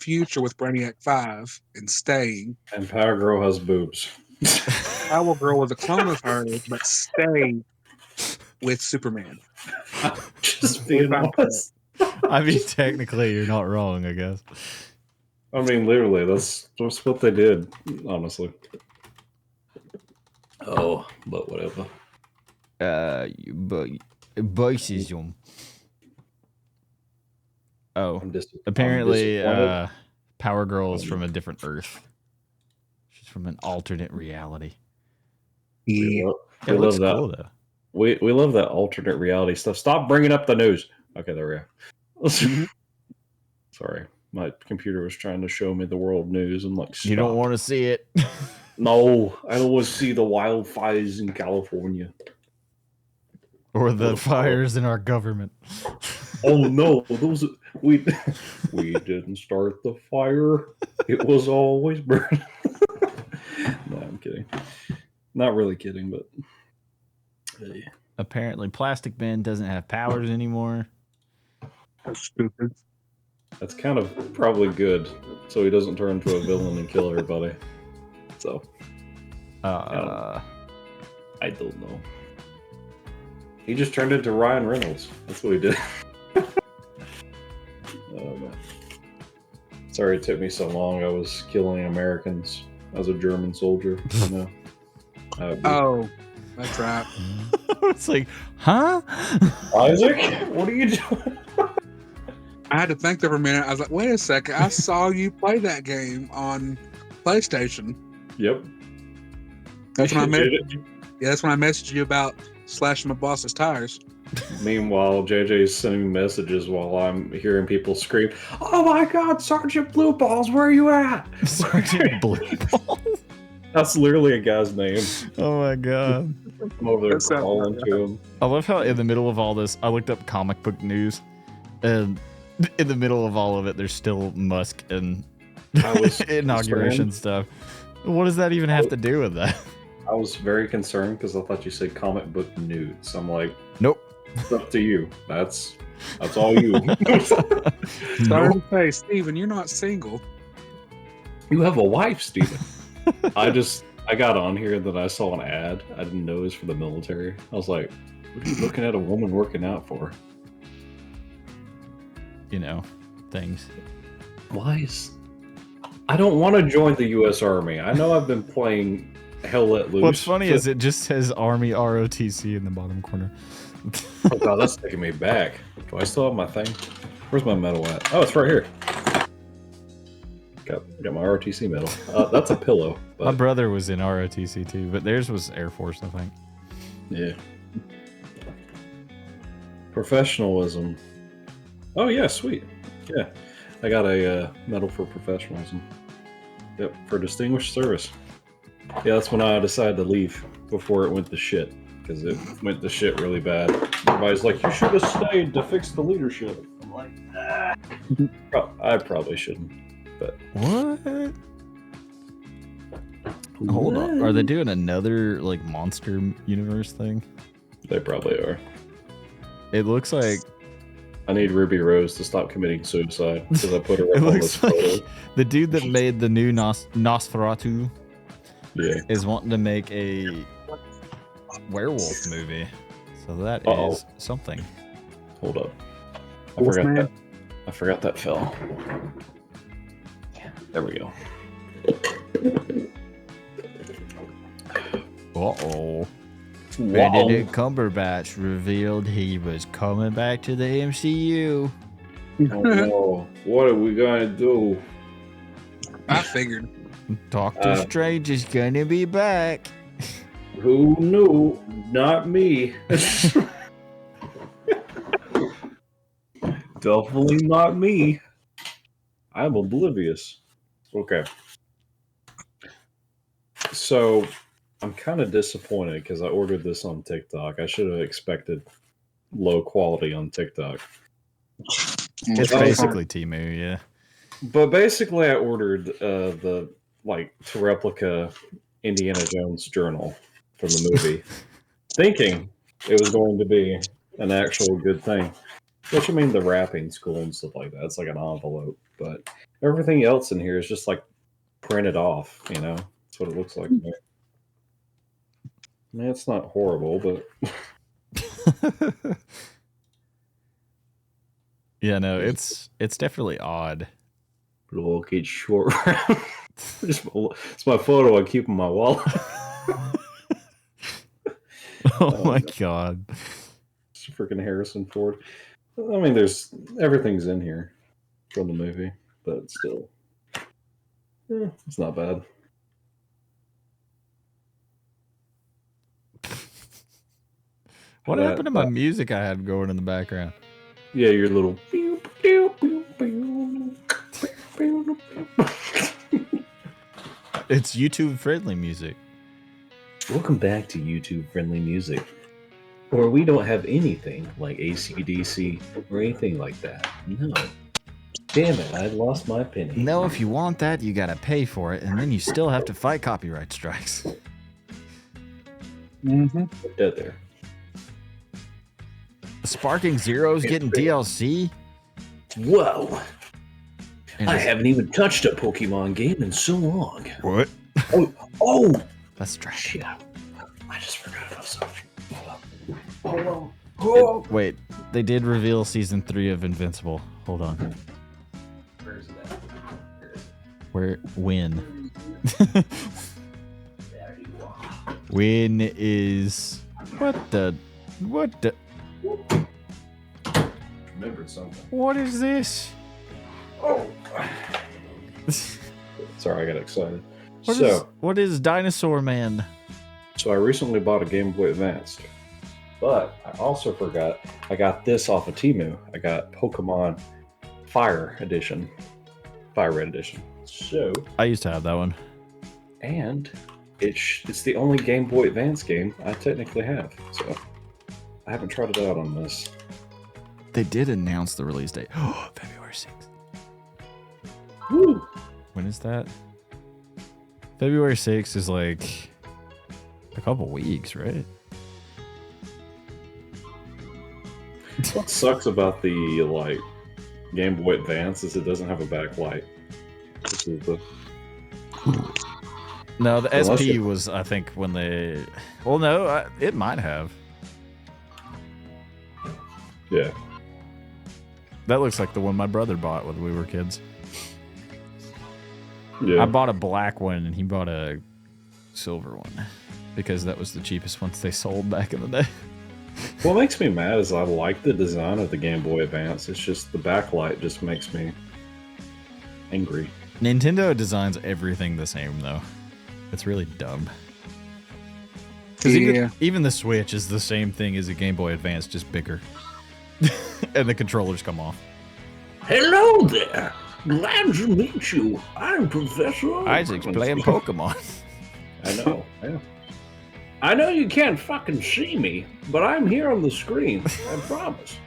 future with Brainiac 5 and staying. And Power Girl has boobs. Power Girl was a clone of her, but stayed with Superman. Just being honest. I mean, technically, you're not wrong, I guess. I mean, literally, that's what they did, honestly. Oh, but whatever. Boysism. Oh, I'm apparently, Power Girl is from a different Earth. She's from an alternate reality. We It love looks that. cool, though. We love that alternate reality stuff. Stop bringing up the news. Okay, there we go. Sorry, my computer was trying to show me the world news and like. You don't want to see it. No, I don't want to see the wildfires in California. Or the fires in our government. Oh no, we didn't start the fire. It was always burning. No, I'm kidding. Not really kidding, but hey. Apparently, Plastic Ben doesn't have powers anymore. That's stupid. That's kind of probably good, so he doesn't turn into a villain and kill everybody. So, I don't know. He just turned into Ryan Reynolds. That's what he did. Sorry it took me so long. I was killing Americans as a German soldier. You know? Oh, that's right. It's like, huh? Isaac, what are you doing? I had to think there for a minute. I was like, wait a second. I saw you play that game on PlayStation. Yep. That's when that's when I messaged you about slashing my boss's tires. Meanwhile, JJ's sending messages while I'm hearing people scream, "Oh my God, Sergeant Blue Balls, where are you at?" Sergeant Blue Balls? That's literally a guy's name. Oh my God. I'm over there calling to him. I love how in the middle of all this, I looked up comic book news, and in the middle of all of it, there's still Musk and inauguration stuff. What does that even have to do with that? I was very concerned because I thought you said comic book nudes. I'm like, nope. It's up to you. That's all you. Sorry to say, Steven, you're not single. You have a wife, Steven. I got on here that I saw an ad. I didn't know it was for the military. I was like, what are you looking at a woman working out for? You know, things. Why I don't want to join the U.S. Army. I know I've been playing Hell Let Loose. What's funny is it just says Army ROTC in the bottom corner. Oh God, that's taking me back. Do I still have my thing? Where's my medal at? Oh, it's right here. Got my ROTC medal. That's a pillow. But... My brother was in ROTC too, but theirs was Air Force, I think. Yeah. Professionalism. Oh yeah, sweet. Yeah, I got a medal for professionalism. Yep, for distinguished service. Yeah, that's when I decided to leave before it went to shit. Because it went to shit really bad. Everybody's like, you should have stayed to fix the leadership. I'm like, I probably shouldn't. But what? Hold on. Are they doing another like Monster Universe thing? They probably are. It looks like I need Ruby Rose to stop committing suicide because I put her up on this photo. The dude that made the new Nosferatu is wanting to make a werewolf movie, so that is something. Hold up, I forgot that fell. There we go. Benedict Cumberbatch revealed he was coming back to the MCU. Oh no, what are we gonna do? I figured Doctor Strange is gonna be back. Who knew? Not me. Definitely not me. I'm oblivious. Okay. So, I'm kind of disappointed because I ordered this on TikTok. I should have expected low quality on TikTok. It's basically Temu, yeah. But basically, I ordered to replica Indiana Jones journal from the movie, thinking it was going to be an actual good thing. Which, I mean, the wrapping's cool and stuff like that. It's like an envelope, but everything else in here is just like printed off. You know, that's what it looks like. I mean, it's not horrible, but yeah, no, it's definitely odd. a little kid short. It's my photo I keep in my wallet. Oh my god. It's freaking Harrison Ford. I mean, everything's in here from the movie, but still, it's not bad. What happened to my music I had going in the background? Yeah, your little. It's YouTube friendly music. Welcome back to YouTube friendly music, where we don't have anything like AC/DC or anything like that. No. Damn it, I lost my penny. No, if you want that, you gotta pay for it, and then you still have to fight copyright strikes. Put that there. Sparking Zero's getting DLC? Whoa! And I haven't even touched a Pokemon game in so long. What? Oh! That's trash. Shit. I just forgot about something. Hold on. Oh. Wait, they did reveal season 3 of Invincible. Hold on. Where's that? When? There you are. When is... What the... Remembered something. What is this? Oh! Sorry, I got excited. What is Dinosaur Man? So I recently bought a Game Boy Advanced, but I also forgot I got this off of Temu. I got Pokemon Fire Red Edition. So I used to have that one. And it's the only Game Boy Advance game I technically have. So I haven't tried it out on this. They did announce the release date. Oh, February 6th. Woo! When is that? February 6th is like a couple weeks, right? What sucks about the Game Boy Advance is it doesn't have a backlight. This is the No, the SP was, I think, when they... Well, no, it might have. Yeah. That looks like the one my brother bought when we were kids. Yeah. I bought a black one, and he bought a silver one. Because that was the cheapest ones they sold back in the day. What makes me mad is I like the design of the Game Boy Advance. It's just the backlight just makes me angry. Nintendo designs everything the same, though. It's really dumb. Because even the Switch is the same thing as a Game Boy Advance, just bigger. And the controllers come off. Hello there. Glad to meet you. I'm Professor Isaac's playing Pokemon. I know. Yeah. I know you can't fucking see me, but I'm here on the screen. I promise.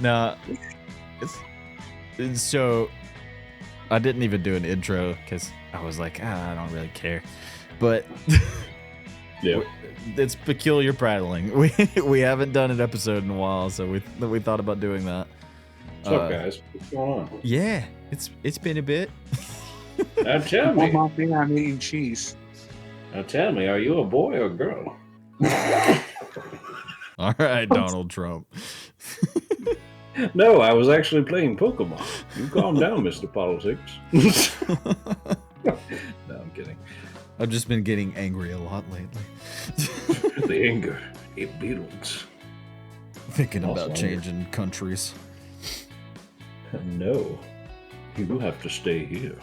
Nah, it's so I didn't even do an intro because I was like, I don't really care. But yeah, it's peculiar prattling. We haven't done an episode in a while, so we thought about doing that. What's up, guys? What's going on? Yeah, it's been a bit. Now tell me. One thing, I'm eating cheese. Now tell me, are you a boy or a girl? All right, Donald Trump. No, I was actually playing Pokemon. You calm down, Mr. Politics. No, I'm kidding. I've just been getting angry a lot lately. The anger, it builds. Thinking about changing countries. No, you will have to stay here.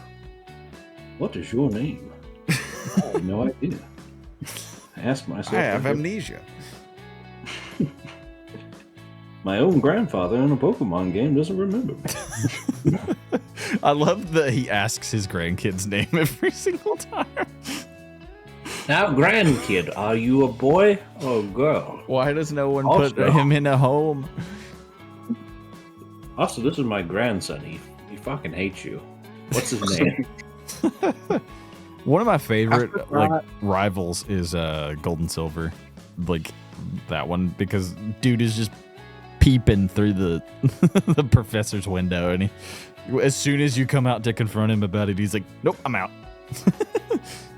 What is your name? I have no idea. I ask myself. I have amnesia. My own grandfather in a Pokemon game doesn't remember me. I love that he asks his grandkid's name every single time. Now, grandkid, are you a boy or a girl? Why does no one put him in a home? Also, this is my grandson. He fucking hates you. What's his name? One of my favorite rivals is Gold and Silver, like that one, because dude is just peeping through the the professor's window, and as soon as you come out to confront him about it, he's like, "Nope, I'm out."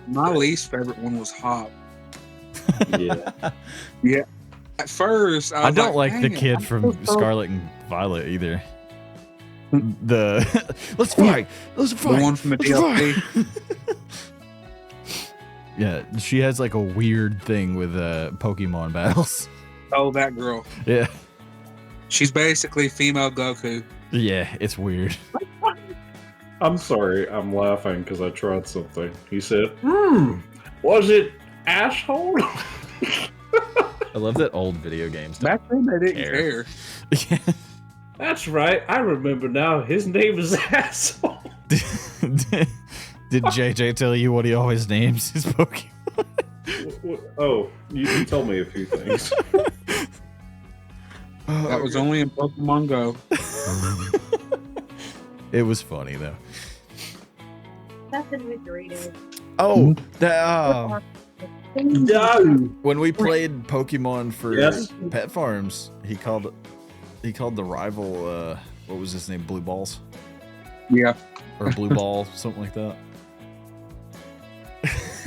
My least favorite one was Hop. Yeah. Yeah. At first, I was don't like the "Dang it, kid I'm from so- Scarlet and Violet either. The let's fight. Let's The fight. one from the let's DLC. fight. Yeah, she has like a weird thing with Pokemon battles. Oh, that girl. Yeah. She's basically female Goku. Yeah, it's weird. I'm sorry, I'm laughing because I tried something. He said, was it asshole? I love that old video games. Back then, they didn't care. Yeah. That's right, I remember now. His name is Asshole. Did JJ tell you what he always names his Pokemon? Oh, you told me a few things. That was only in Pokemon Go. It was funny though. Nothing with Doritos. Oh, that No. when we played Pokemon for Yes. PettFarms, he called the rival what was his name, Blue Balls Yeah. or Blue Ball, something like that.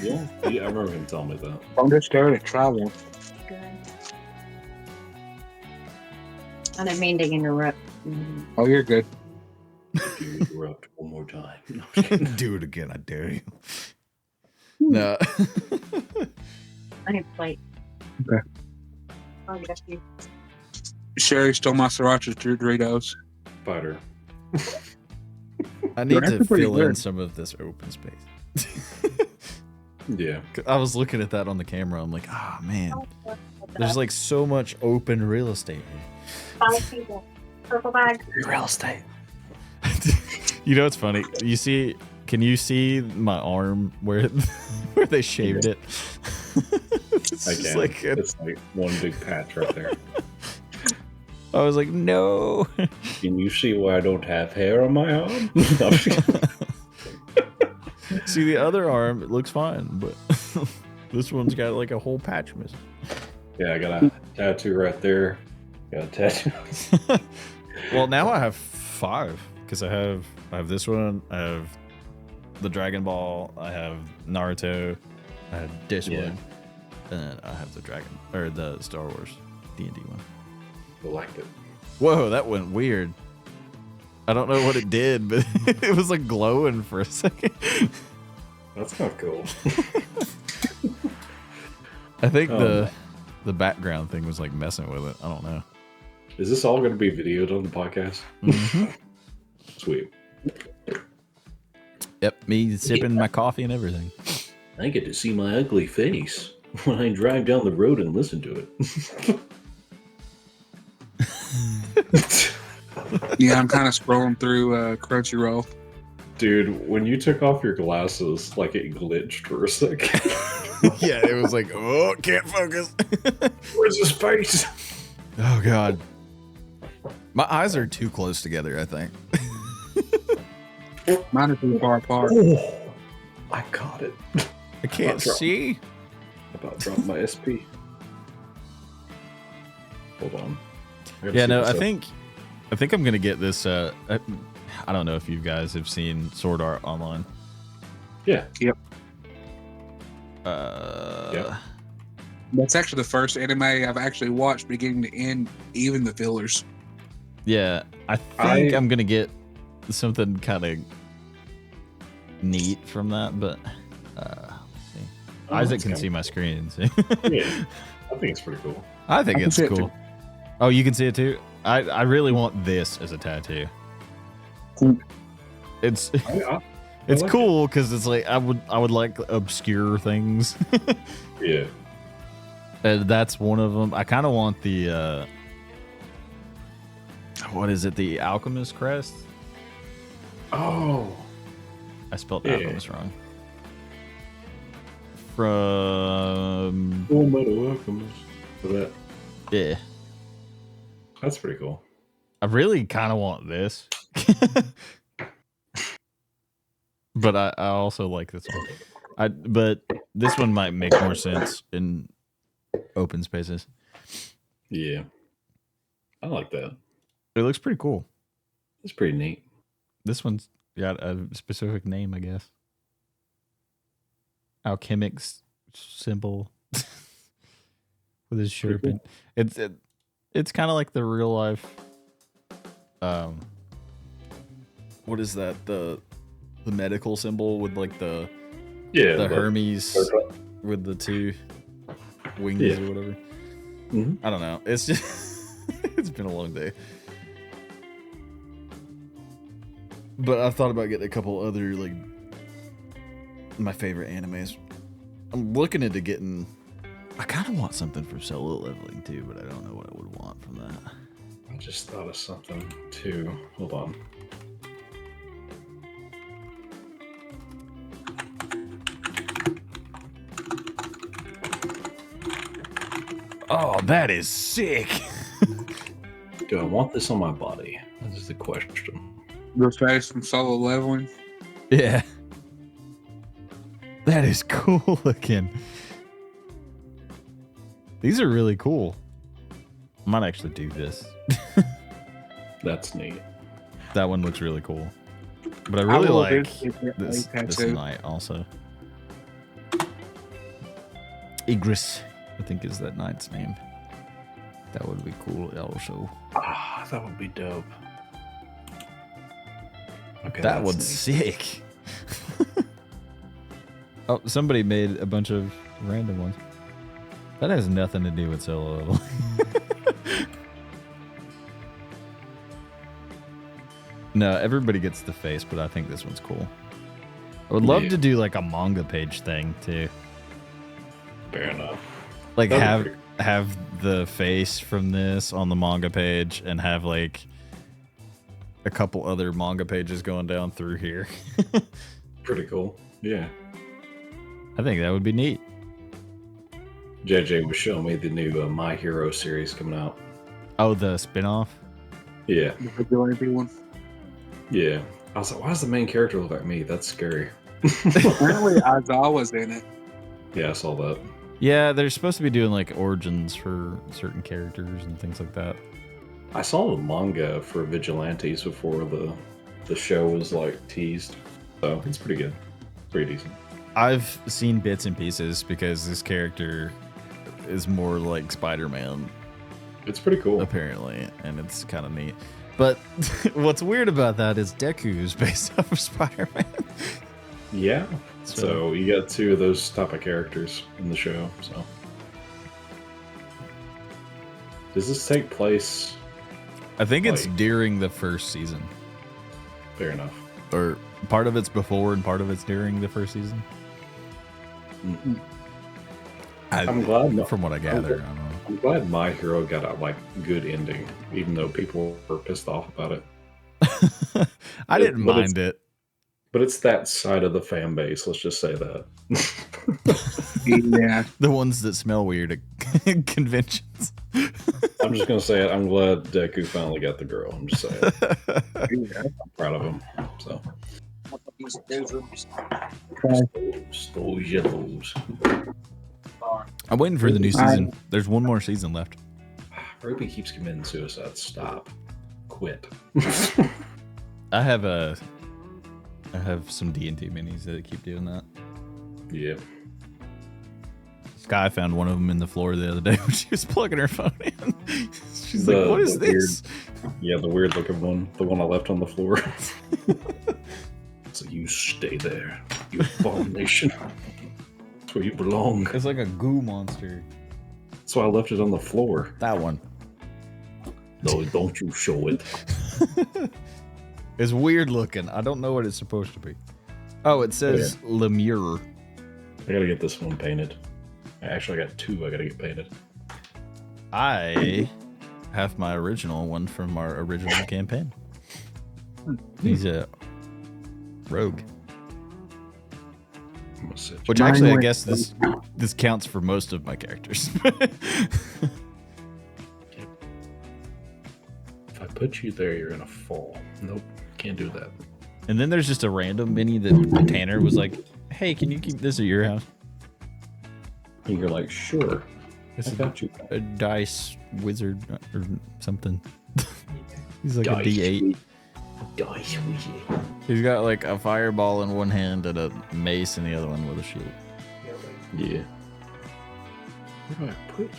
Yeah, I remember him telling me that. I'm just scared to try one. Good. I didn't mean to interrupt. Oh, you're good. You interrupt one more time. Do it again, I dare you. No. I need a plate. Okay. Oh, yes, you. Sherry stole my Sriracha Doritos. Fighter. I need They're to actually pretty fill in good. some of this open space. Yeah. I was looking at that on the camera. I'm like, ah, man, there's like so much open real estate here. 5 people. Purple bag. Real estate. You know what's funny? Can you see my arm where where they shaved it? It's I just can. like It's like one big patch right there. I was like, no. Can you see why I don't have hair on my arm? See the other arm, it looks fine, but this one's got like a whole patch missing. Yeah, I got a tattoo right there. Got a tattoo. Well, now I have 5 because I have this one, I have the Dragon Ball, I have Naruto, I have this Yeah. one, and then I have the Star Wars D&D one. I liked it. Whoa, that went weird. I don't know what it did, but it was like glowing for a second. That's kind of cool. I think Oh, the background thing was like messing with it. I don't know. Is this all going to be videoed on the podcast? Mhm. Sweet. Yep, me sipping my coffee and everything. I get to see my ugly face when I drive down the road and listen to it. Yeah, I'm kind of scrolling through Crunchyroll. Dude, when you took off your glasses, like it glitched for a second. Yeah, it was like, oh, can't focus. Where's his face? Oh god, my eyes are too close together. I think. Mine are too far apart. Oh, I caught it. I can't see. About dropped my SP. Hold on. gotta Yeah, see no, what's I up. think I'm gonna get this. I don't know if you guys have seen Sword Art Online. Yeah. Yep. That's actually the first anime I've actually watched beginning to end, even the fillers. Yeah, I think I'm gonna get something kind of neat from that, but let's see. Oh, Isaac that's can kinda see my cool. screen. See? Yeah. I think it's pretty cool. I think I can it's see it cool. too. Oh, you can see it too. I really want this as a tattoo. Cool. It's I it's like cool because it's like I would like obscure things, Yeah. and that's one of them. I kind of want the what is it? The Alchemist crest. Oh. I spelled Yeah. Alchemist wrong. From Full Metal Alchemist. For that. yeah, That's pretty cool. I really kind of want this, but I also like this one. But this one might make more sense in open spaces. Yeah. I like that. It looks pretty cool. It's pretty neat. This one's got a specific name, I guess. Alchemic's symbol with his shirt. Cool. It's kind of like the real life. What is that? The medical symbol with like the Hermes with the two wings or whatever. Mm-hmm. I don't know. It's just it's been a long day. But I've thought about getting a couple other like my favorite animes. I'm looking into getting. I kind of want something for solo leveling too, but I don't know what I would want from that. I just thought of something too. Hold on. Oh, that is sick. Do I want this on my body? That is the question. The face from solo leveling. Yeah. That is cool looking. These are really cool. I might actually do this. That's neat. That one looks really cool. But I really like this this knight also. Igris, I think is that knight's name. That would be cool also. Ah, that would be dope. Okay, that one's sick. Oh, somebody made a bunch of random ones. That has nothing to do with solo level. No, everybody gets the face, but I think this one's cool. I would love to do like a manga page thing too. Fair enough. Like have the face from this on the manga page and have like a couple other manga pages going down through here. Pretty cool. Yeah. I think that would be neat. JJ was showing me the new My Hero series coming out. Oh, the spinoff? Yeah. The vigilante one. Yeah. I was like, why does the main character look like me? That's scary. Apparently, Aizawa was in it. Yeah, I saw that. Yeah, they're supposed to be doing like origins for certain characters and things like that. I saw the manga for Vigilantes before the show was like teased. So it's pretty good. Pretty decent. I've seen bits and pieces because this character is more like Spider-Man. It's pretty cool. Apparently, and it's kind of neat. But what's weird about that is Deku is based off of Spider-Man. Yeah. So you got two of those type of characters in the show. So does this take place? I think it's during the first season. Fair enough. Or part of it's before and part of it's during the first season. Mm-hmm. I'm glad. From what I gather, I don't know. I'm glad My Hero got a good ending, even though people were pissed off about it. I didn't mind it. But it's that side of the fan base, let's just say that. Yeah. The ones that smell weird at conventions. I'm just going to say it. I'm glad Deku finally got the girl. I'm just saying. I'm proud of him. So. Those yellows. I'm waiting for the new season. There's one more season left. Ruby keeps committing suicide. Stop. Quit. I have some D&D minis that keep doing that. Yeah. Sky found one of them in the floor the other day when she was plugging her phone in. She's like, what is this? The weird looking one. The one I left on the floor. So you stay there, you abomination. That's where you belong. It's like a goo monster. That's why I left it on the floor. That one. No, don't you show it. It's weird looking. I don't know what it's supposed to be. Oh, it says Lemure. I gotta get this one painted. Actually, I got two I gotta get painted. I have my original one from our original campaign. He's a rogue. Which actually, I guess this counts for most of my characters. If I put you there, you're gonna fall. Nope, can't do that. And then there's just a random mini that Tanner was like, "Hey, can you keep this at your house?" And you're like, sure. It's I got you. a dice wizard or something. He's like Dice a D8. Dice wizard. He's got like a fireball in one hand and a mace in the other one with a shield. Yeah. Where do I put you?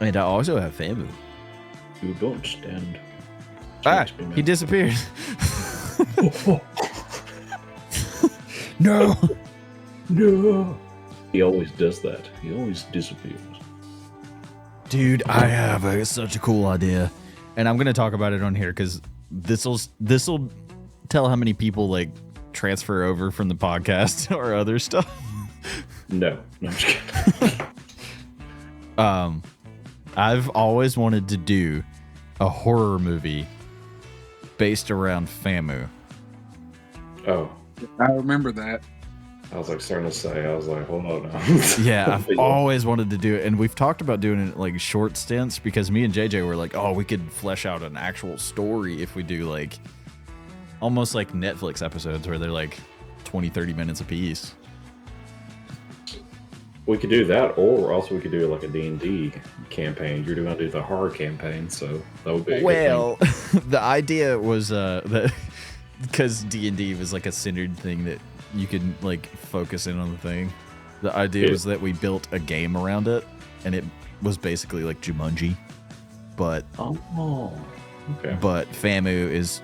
And I also have Famu. You don't stand. Ah, he disappeared. No. No. He always does that. He always disappears. Dude, I have such a cool idea. And I'm going to talk about it on here because this'll tell how many people like transfer over from the podcast or other stuff. No, I'm just kidding. I've always wanted to do a horror movie based around Famu. Oh, I remember that. I was like starting to say, I was like, hold on now. Yeah, I've always wanted to do it. And we've talked about doing it like short stints because me and JJ were like, oh, we could flesh out an actual story if we do like almost like Netflix episodes where they're like 20, 30 minutes a piece. We could do that, or also we could do like a D&D campaign. You're going to do the horror campaign, so that would be a good thing. The idea was that because D&D was like a centered thing that you could like focus in on the thing. The idea was that we built a game around it, and it was basically like Jumanji, but Famu is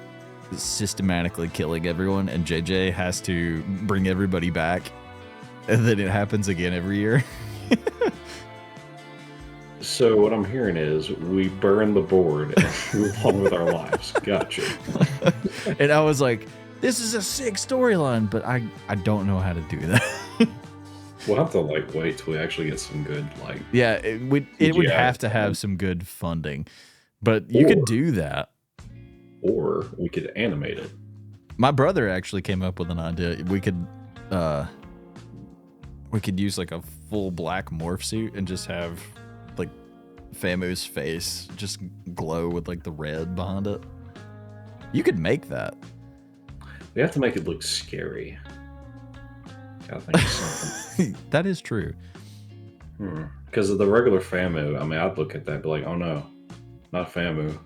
systematically killing everyone, and JJ has to bring everybody back, and then it happens again every year. So what I'm hearing is we burn the board and move on with our lives. Gotcha. And I was like, this is a sick storyline, but I don't know how to do that. We'll have to like wait till we actually get some good like. Yeah, it would have to have some good funding, but you could do that. Or we could animate it. My brother actually came up with an idea. We could use like a full black morph suit and just have like Famu's face just glow with like the red behind it. You could make that. We have to make it look scary. I think of something. That is true. Because of the regular Famu, I mean, I'd look at that and be like, oh no, not Famu.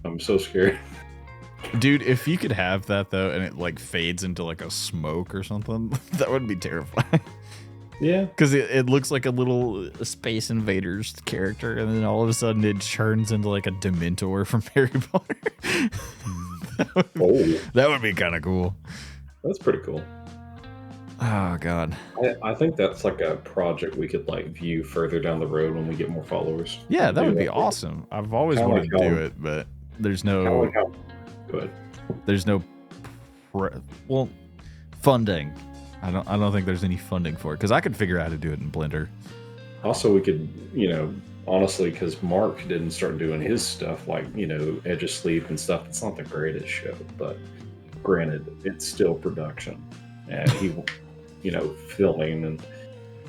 I'm so scared. Dude, if you could have that though, and it like fades into like a smoke or something, that would be terrifying. Yeah. Because it looks like a little Space Invaders character, and then all of a sudden it turns into like a Dementor from Harry Potter. That would be kind of cool. That's pretty cool. Oh, God. I think that's like a project we could like view further down the road when we get more followers. Yeah, that would be awesome. I've always wanted to do it, but there's no... Good. There's no... funding. I don't think there's any funding for it, because I could figure out how to do it in Blender. Also, we could, honestly, because Mark didn't start doing his stuff, like, Edge of Sleep and stuff. It's not the greatest show, but granted, it's still production. And he, filming, and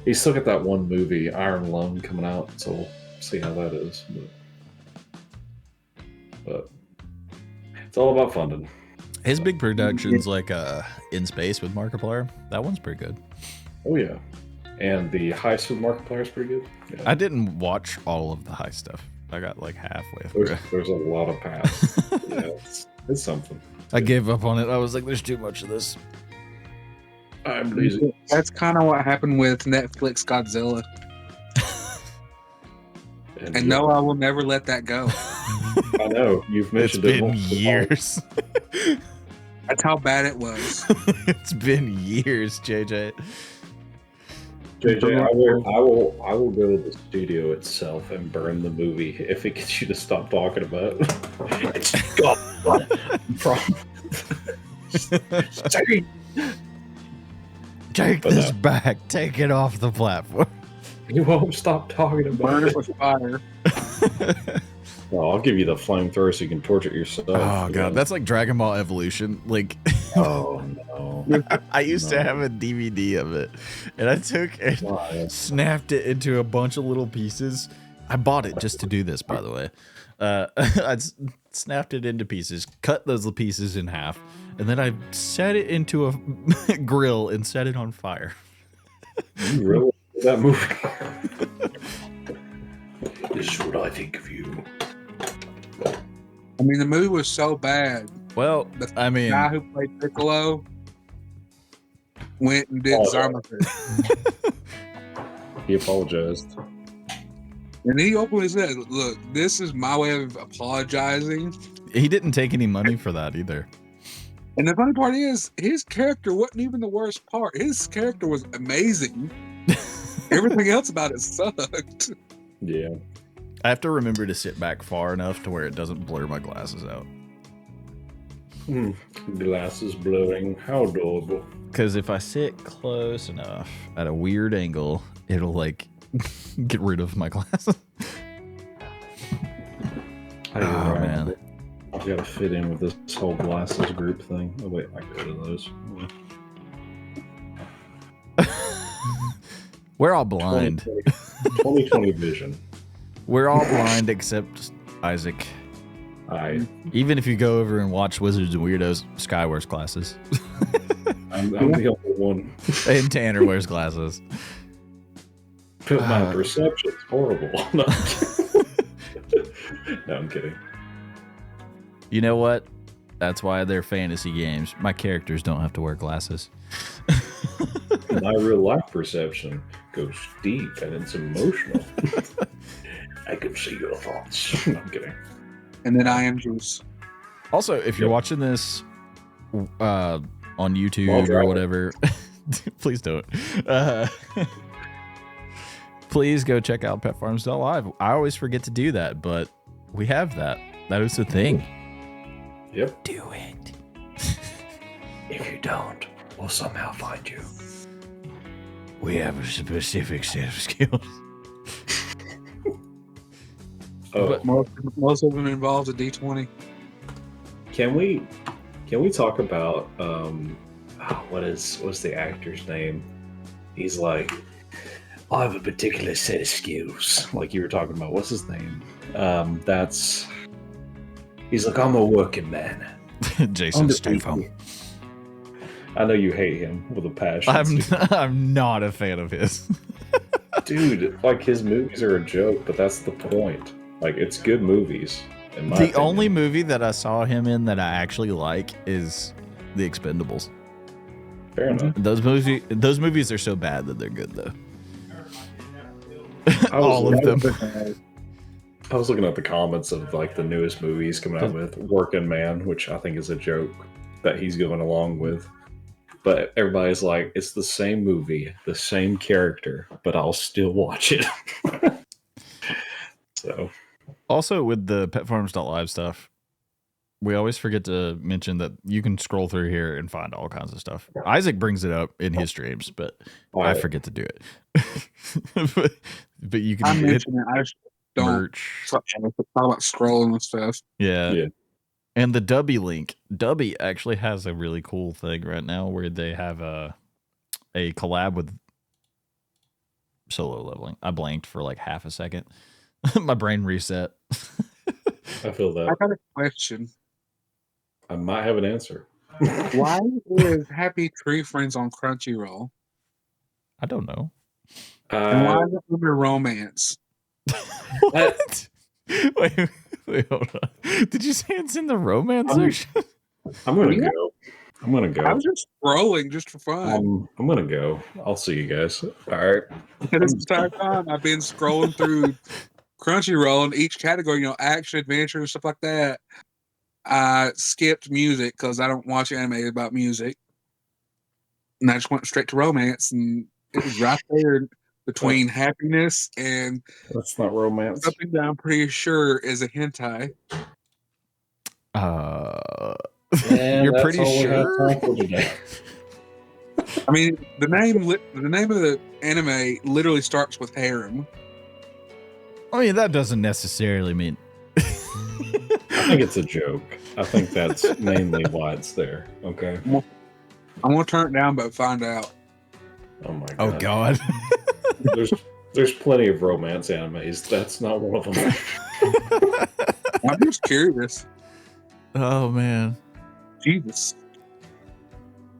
he's still got that one movie, Iron Lung, coming out, so we'll see how that is. But it's all about funding. His big productions, like In Space with Markiplier, that one's pretty good. Oh, yeah. And the Heist with Markiplier is pretty good. Yeah. I didn't watch all of the Heist stuff. I got like halfway through. There's a lot of paths. Yeah, it's something. I gave up on it. I was like, there's too much of this. I'm lazy. That's kind of what happened with Netflix Godzilla. And no, I will never let that go. I know. You've mentioned it's been years. That's how bad it was. It's been years, JJ. JJ, I will go to the studio itself and burn the movie if it gets you to stop talking about it. It's God. Take this back. Take it off the platform. You won't stop talking about Burn it. it with fire. Well, I'll give you the flamethrower so you can torch it yourself. Oh god, that's like Dragon Ball Evolution. Like, oh no. I used to have a DVD of it, and I took and snapped it into a bunch of little pieces. I bought it just to do this, by the way. I snapped it into pieces, cut those pieces in half, and then I set it into a grill and set it on fire. You really that movie? This is what I think of you. I mean, the movie was so bad. Well, The I mean, guy who played Piccolo went and did Zombie. He apologized. And he openly said, look, this is my way of apologizing. he didn't take any money for that either. And the funny part is, his character wasn't even the worst part. His character was amazing. Everything else about it sucked. Yeah. I have to remember to sit back far enough to where it doesn't blur my glasses out. Glasses blurring. How adorable. Because if I sit close enough at a weird angle, it'll like get rid of my glasses. Oh, man. I've got to fit in with this whole glasses group thing. Oh, wait, I got rid of those. We're all blind. 2020 vision. We're all blind except Isaac. Even if you go over and watch Wizards and Weirdos, Sky wears glasses. I'm the only one. And Tanner wears glasses. But my perception's horrible. No, I'm kidding. You know what? That's why they're fantasy games. My characters don't have to wear glasses. My real life perception goes deep and it's emotional. I can see your thoughts. No, I'm kidding. And then I am juice. Also, if you're watching this on YouTube Well, or whatever, please don't. Please go check out PettFarms.live. I always forget to do that, but we have that. That is the thing. Yep. Do it. If you don't, we'll somehow find you. We have a specific set of skills. Oh, But- Most of them involves a D20. can we talk about what's the actor's name? He's like, I have a particular set of skills. Like you were talking about, what's his name? He's like, I'm a working man. Jason Statham. I know you hate him with a passion. I'm not a fan of his. Dude, like his movies are a joke, but that's the point. Like it's good movies. In my opinion. Only movie that I saw him in that I actually like is The Expendables. Fair enough. Those movies are so bad that they're good though. All of them. I was looking at the comments of like the newest movies coming out with Working Man, which I think is a joke that he's going along with. But everybody's like, it's the same movie, the same character, but I'll still watch it. So, Also, with the PettFarms.live stuff, we always forget to mention that you can scroll through here and find all kinds of stuff. Isaac brings it up in his streams, but I forget to do it. but you can I hit mentioned it. I just don't merch. talk about scrolling and stuff. Yeah. And the Dubby link. Dubby actually has a really cool thing right now where they have a collab with Solo Leveling. I blanked for like half a second. My brain reset. I feel that. I got a question. I might have an answer. Why is Happy Tree Friends on Crunchyroll? I don't know. And why is it under romance? What? Wait, hold on. Did you say it's in the romance section? I'm gonna Yeah. go. I'm gonna go. I was just scrolling just for fun. I'm gonna go. I'll see you guys. All right. This entire time I've been scrolling through Crunchyroll, and each category, action, adventure, and stuff like that. I skipped music because I don't watch anime about music, and I just went straight to romance, and it was right there between happiness and That's not romance. something that I'm pretty sure is a hentai. You're pretty sure? I mean, the name of the anime literally starts with harem. I mean, that doesn't necessarily mean. I think it's a joke. I think that's mainly why it's there. Okay. I'm gonna turn it down, but find out. Oh my god. Oh God. There's plenty of romance animes. That's not one of them. I'm just curious. Oh man. Jesus.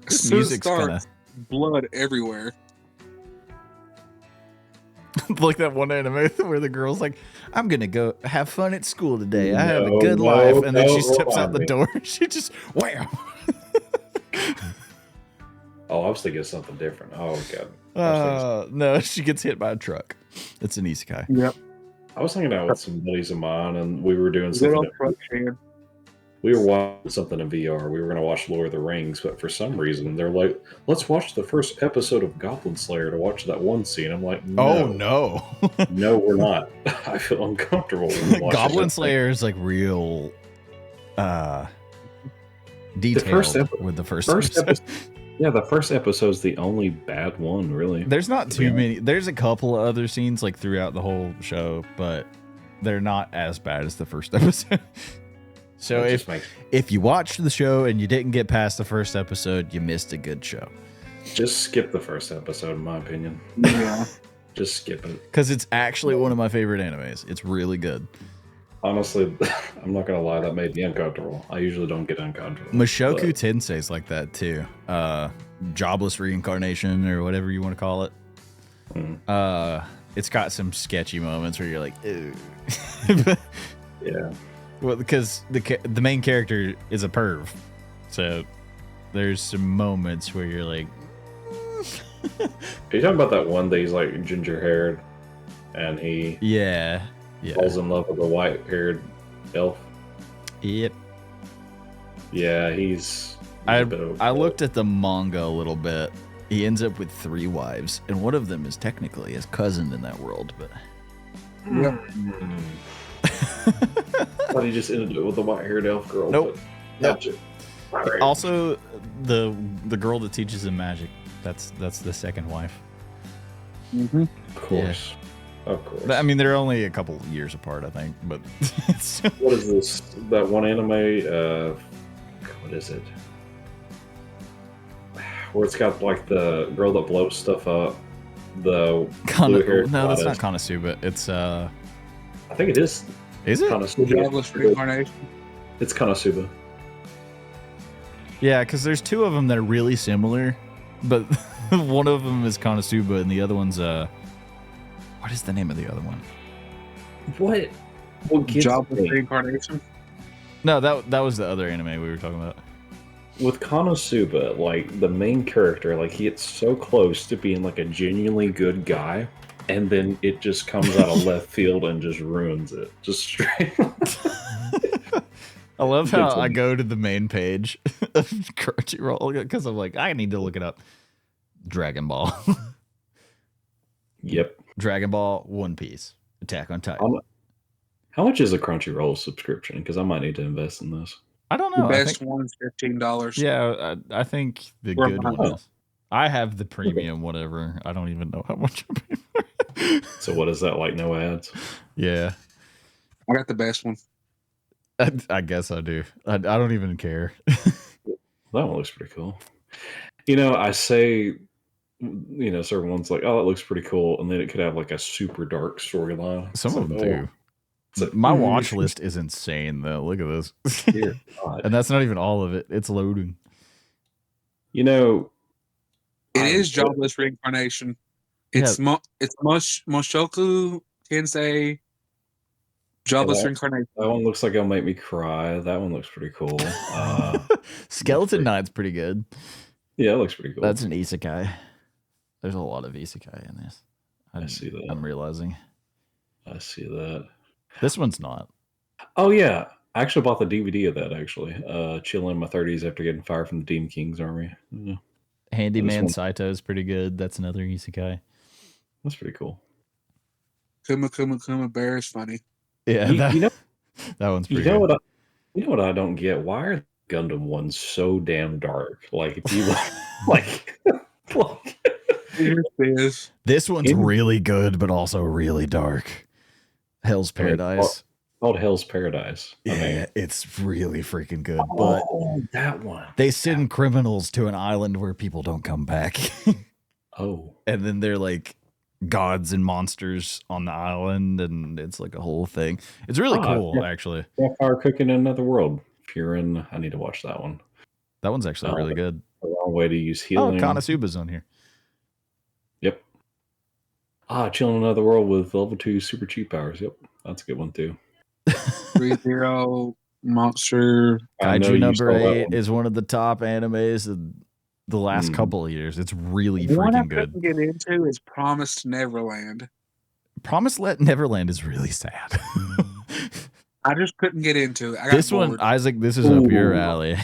As This soon as it music's kinda. starts, blood everywhere. Like that one anime where the girl's like, I'm gonna go have fun at school today. I have a good life. And then she steps out the door. She just, wham. Oh, I was thinking of something different. Oh, God. No, she gets hit by a truck. It's an isekai. Yep. I was hanging out with some buddies of mine, and we were doing Good something. old truck man. We were watching something in VR. We were going to watch Lord of the Rings, but for some reason, they're like, let's watch the first episode of Goblin Slayer to watch that one scene. I'm like, no. Oh, no. No, we're not. I feel uncomfortable when we watch Goblin Slayer is like real detailed with the first episode. Yeah, the first episode's the only bad one, really. There's not too many. There's a couple of other scenes like throughout the whole show, but they're not as bad as the first episode. So if you watched the show and you didn't get past the first episode, you missed a good show. Just skip the first episode, in my opinion. Yeah. Just skip it. Because it's actually one of my favorite animes. It's really good. Honestly, I'm not going to lie, that made me uncomfortable. I usually don't get uncomfortable. Mushoku Tensei's like that too. Jobless reincarnation or whatever you want to call it. It's got some sketchy moments where you're like, ew. Yeah. Well, because the main character is a perv. So there's some moments where you're like... Are you talking about that one that he's like ginger haired and he falls in love with a white haired elf? Yep. Yeah, he's I looked at the manga a little bit. He ends up with 3 wives, and one of them is technically his cousin in that world, but... Yep. But he just ended it with a white-haired elf girl. Nope. Gotcha. Right. Also, the girl that teaches him magic. That's the second wife. Mm-hmm. Of course. Yeah. Of course. I mean, they're only a couple years apart, I think. But what is this? That one anime? What is it? Where it's got like the girl that blows stuff up. The blue-haired that's not Konosuba. It's I think it is. Is it? Jobless reincarnation. It's Konosuba. Yeah, because there's 2 of them that are really similar, but one of them is Konosuba and the other one's what is the name of the other one? What Jobless reincarnation? No, that was the other anime we were talking about. With Konosuba, like the main character, like he gets so close to being like a genuinely good guy, and then it just comes out of left field and just ruins it. Just straight. I love how I go to the main page of Crunchyroll because I'm like, I need to look it up. Dragon Ball. Yep. Dragon Ball, One Piece, Attack on Titan. How much is a Crunchyroll subscription? Because I might need to invest in this. I don't know. The best one's $15. Yeah, I think the good one is. I have the premium, whatever. I don't even know how much I'm paying for it. So what is that, like no ads? Yeah. I got the best one. I guess I do. I don't even care. That one looks pretty cool. You know, I say, you know, certain ones like, oh, that looks pretty cool. And then it could have like a super dark storyline. Some of them do. Like, my watch list is insane, though. Look at this. Dear God. And that's not even all of it. It's loading. You know, it is Jobless reincarnation. It's Mushoku Tensei Jobless reincarnation. That one looks like it'll make me cry. That one looks pretty cool. Skeleton Knight's pretty good. Yeah, it looks pretty cool. That's an isekai. There's a lot of isekai in this. I see that. I'm realizing. I see that. This one's not. Oh, yeah. I actually bought the DVD of that, actually. Chilling in my 30s after getting fired from the Demon King's army. Yeah. Handyman Saito is pretty good. That's another isekai. That's pretty cool. Kuma Kuma Kuma Bear is funny. Yeah, that one's pretty good. You know what I don't get? Why are Gundam ones so damn dark? Like, if you like this one's really good, but also really dark. Hell's Paradise. Called Hell's Paradise. Yeah, it's really freaking good. But that one. They send criminals to an island where people don't come back. Oh. And then they're like gods and monsters on the island, and it's like a whole thing. It's really cool, actually. Fire cooking in another world. If you're in, I need to watch that one. That one's actually really good. A long way to use healing. Oh, Konosuba's on here. Yep. Chilling in Another World with level 2 super cheap powers. Yep, that's a good one too. 3-0 monster. I know Kaiju you number saw that 8 one. is one of the top animes of the last couple of years. It's really One I freaking good. couldn't get into is Promised Neverland. Promised Neverland is really sad. I just couldn't get into it. I got This bored. one, Isaac, this is up your Ooh. alley.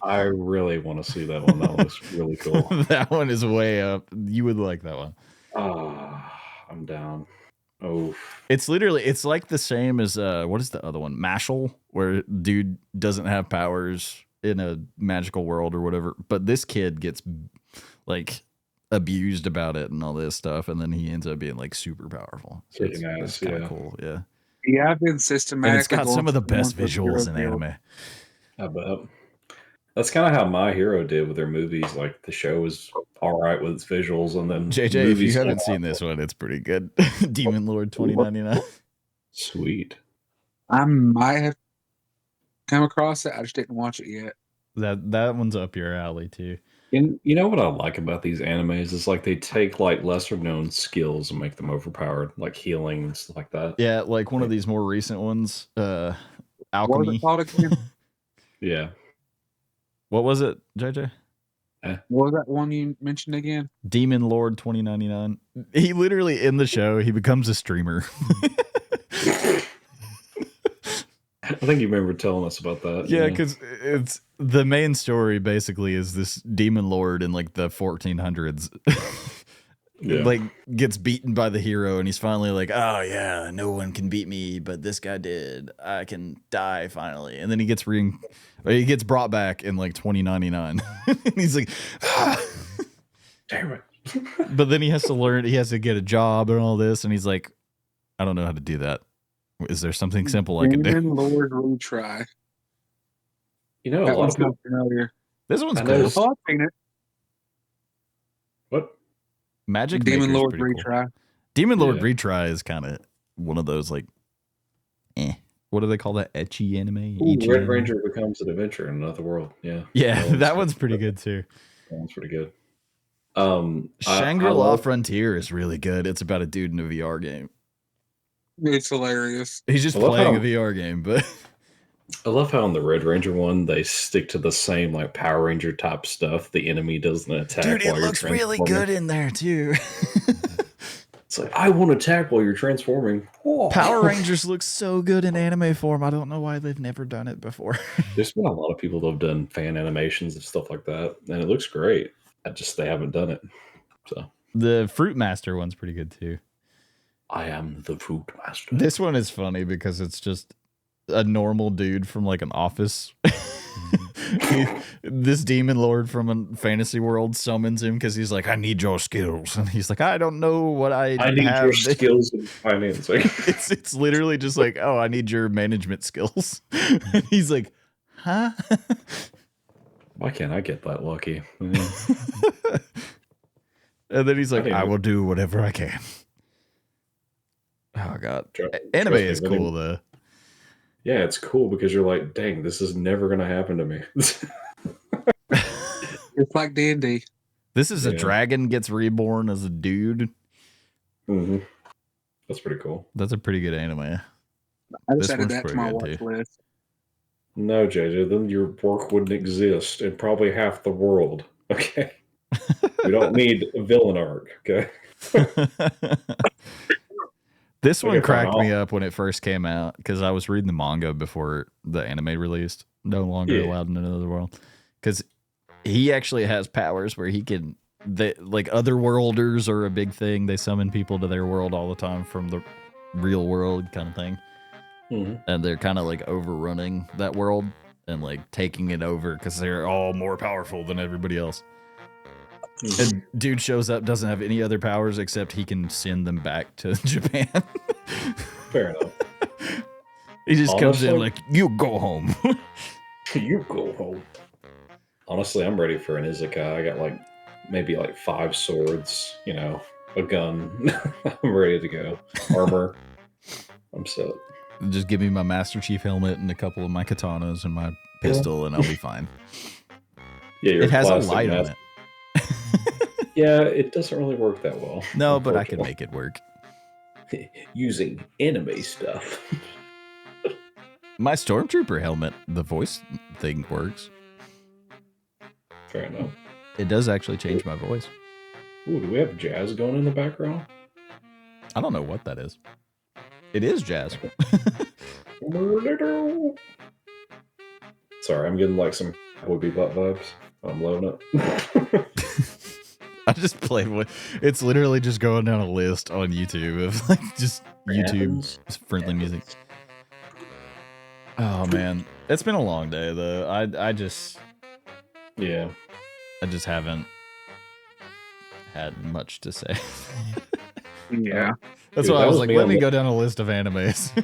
I really want to see that one. That looks really cool. That one is way up. You would like that one. I'm down. Oh, It's literally, it's like the same as what is the other one? Mashal, where dude doesn't have powers in a magical world or whatever, but this kid gets like abused about it and all this stuff, and then he ends up being like super powerful. So it's kind of cool, yeah. Yeah, I've been systematically. And it's got some of the best going through visuals in Hero anime. I bet. That's kind of how My Hero did with their movies. Like the show was all right with its visuals, and then JJ, if you haven't seen this one, it's pretty good. Demon Lord 2099. Sweet. I might have come across it. I just didn't watch it yet. That one's up your alley too. And you know what I like about these animes is like they take like lesser known skills and make them overpowered, like healing and stuff like that. Yeah, like one of these more recent ones, What was Alchemy. it called again? Yeah. What was it, JJ? What was that one you mentioned again? Demon Lord 2099. He literally in the show, he becomes a streamer. I think you remember telling us about that. Yeah, because it's the main story basically is this demon lord in like the 1400s. Like gets beaten by the hero, and he's finally like, oh yeah, no one can beat me, but this guy did. I can die finally. And then he gets brought back in like 2099. And he's like, ah. Damn it. But then he has to get a job and all this, and he's like, I don't know how to do that. Is there something simple I can do? Demon Lord retry. You know, That a lot one's of people. not familiar. This one's I cool. noticed- Oh, I've seen it. What? Magic Demon Maker's Lord pretty cool. retry. Demon Lord Yeah. Retry is kind of one of those like, what do they call that? Ecchi anime? Ooh, Ecchi Red anime? Ranger becomes an adventure in another world. Yeah. Yeah, that one's pretty good too. That one's pretty good. Shangri-La Frontier is really good. It's about a dude in a VR game. It's hilarious. He's just I love playing how- a VR game, but I love how in the Red Ranger one they stick to the same like Power Ranger type stuff. The enemy doesn't attack. dude, it while looks you're really transforming. good in there too. It's like I want to attack while you're transforming. Oh. Power Rangers look so good in anime form. I don't know why they've never done it before. There's been a lot of people that have done fan animations and stuff like that, and it looks great. They haven't done it. So The Fruit Master one's pretty good too. I am the Fruit Master. This one is funny because it's just a normal dude from like an office. This demon lord from a fantasy world summons him because he's like, I need your skills. And he's like, I don't know what I need have. your skills in financing. It's literally just like, oh, I need your management skills. And he's like, huh? Why can't I get that lucky? And then he's like, I will do whatever I can. Oh god, anime is cool though. Yeah, it's cool because you're like, dang, this is never gonna happen to me. It's like D&D. This is a dragon gets reborn as a dude. Mm-hmm. That's pretty cool. That's a pretty good anime. I This just added one's that to pretty my good, watch too. list. No, JJ, then your work wouldn't exist in probably half the world. Okay. We don't need a villain arc, okay? This one Okay, cracked fine. me up when it first came out because I was reading the manga before the anime released. No longer allowed in another world. Because he actually has powers where he can, like otherworlders are a big thing. They summon people to their world all the time from the real world kind of thing. Mm-hmm. And they're kind of like overrunning that world and like taking it over because they're all more powerful than everybody else. And dude shows up, doesn't have any other powers except he can send them back to Japan. Fair enough. He just comes in Honestly- like, you go home. You go home. Honestly, I'm ready for an isekai. I got maybe 5 swords, a gun. I'm ready to go. Armor. I'm set. Just give me my Master Chief helmet and a couple of my katanas and my pistol and I'll be fine. Yeah, It has a light on it. Yeah, it doesn't really work that well. No, but I can make it work. using anime stuff. My Stormtrooper helmet, the voice thing works. Fair enough. It does actually change my voice. Ooh, do we have jazz going in the background? I don't know what that is. It is jazz. Sorry, I'm getting like some Boy Bebop vibes. I'm loving it. I just played with. It's literally just going down a list on YouTube of like just YouTube friendly music. Oh man, it's been a long day though. I just haven't had much to say. Yeah. That's Dude, why I was like, let me the... go down a list of animes.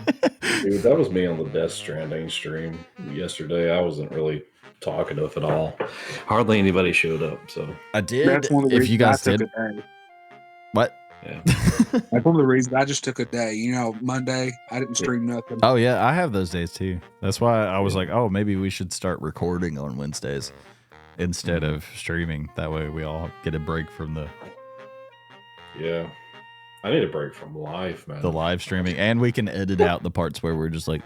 Dude, that was me on the Death Stranding stream yesterday. I wasn't really talkative at all. Hardly anybody showed up, so I did. That's one of the If you guys reasons did, I took a day. what? yeah. That's one of the reasons I just took a day. You know, Monday I didn't stream nothing. Oh yeah, I have those days too. That's why I was like, oh, maybe we should start recording on Wednesdays instead of streaming. That way we all get a break from the I need a break from life, man. the live streaming, and we can edit out the parts where we're just like.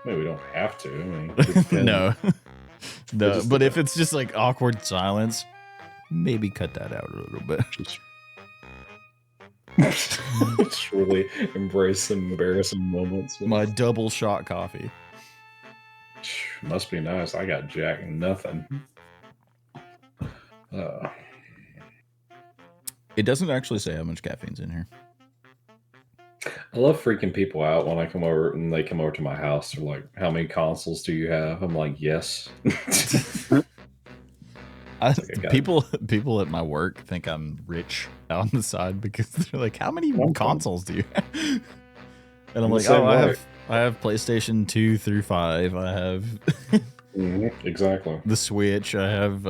Maybe we don't have to. I mean, it depends. No, just but if it's just like awkward silence, maybe cut that out a little bit. Just really embrace some embarrassing moments. My double shot coffee. Must be nice. I got jack and nothing. It doesn't actually say how much caffeine's in here. I love freaking people out when I come over and they come over to my house. They're like, "How many consoles do you have?" I'm like, "Yes." People at my work think I'm rich on the side because they're like, "How many consoles do you have?" And I'm like, "Oh, I have PlayStation 2 through 5. I have exactly the Switch. I have